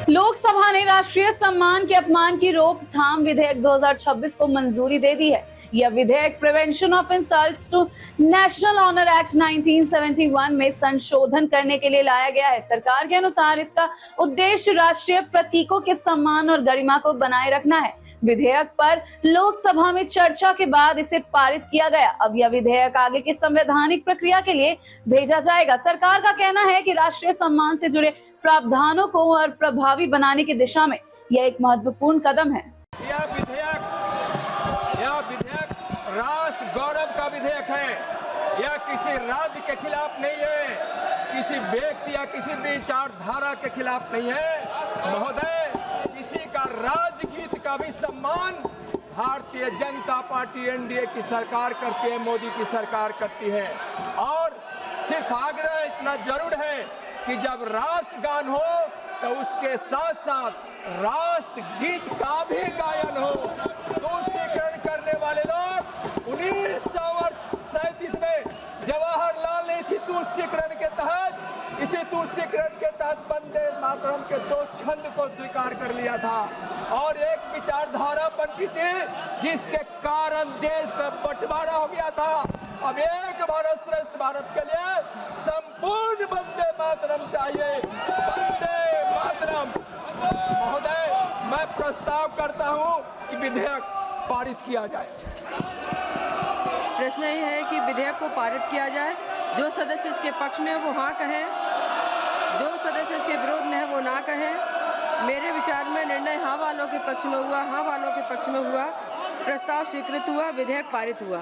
लोकसभा ने राष्ट्रीय सम्मान के अपमान की रोकथाम विधेयक 2026 को मंजूरी दे दी है। यह विधेयक prevention of insults to national honour act 1971 में संशोधन करने के लिए लाया गया है। सरकार के अनुसार इसका उद्देश्य राष्ट्रीय प्रतीकों के सम्मान और गरिमा को बनाए रखना है। विधेयक पर लोकसभा में चर्चा के बाद इसे पारित किया गया। अब यह विधेयक आगे की संवैधानिक प्रक्रिया के लिए भेजा जाएगा। सरकार का कहना है कि राष्ट्रीय सम्मान से जुड़े प्रावधानों को और प्रभावी बनाने की दिशा में यह एक महत्वपूर्ण कदम है। यह विधेयक राष्ट्र गौरव का विधेयक है। यह किसी राज्य के खिलाफ नहीं है, किसी व्यक्ति या किसी विचारधारा के खिलाफ नहीं है। महोदय, किसी का राजगीत का भी सम्मान भारतीय जनता पार्टी एनडीए की सरकार करती है, मोदी की सरकार करती है। और सिर्फ आग्रह इतना जरूर है कि जब राष्ट्रगान हो तो उसके साथ साथ राष्ट्रगीत का भी गायन हो। तुष्टीकरण करने वाले लोग 1937 में जवाहरलाल ने इसी तुष्टीकरण के तहत वंदे मातरम के 2 छंद को स्वीकार कर लिया था और एक विचारधारा बनती थी जिसके कारण देश का बंटवारा हो गया था। अब एक भारत श्रेष्ठ भारत के लिए संपूर्ण वंदे मातरम चाहिए। वंदे मातरम। महोदय, मैं प्रस्ताव करता हूं कि विधेयक पारित किया जाए। प्रश्न ये है कि विधेयक को पारित किया जाए। जो सदस्य इसके पक्ष में है वो हाँ कहें, जो सदस्य इसके विरोध में है वो ना कहें। मेरे विचार में निर्णय हाँ वालों के पक्ष में हुआ, हाँ वालों के पक्ष में हुआ। प्रस्ताव स्वीकृत हुआ, विधेयक पारित हुआ।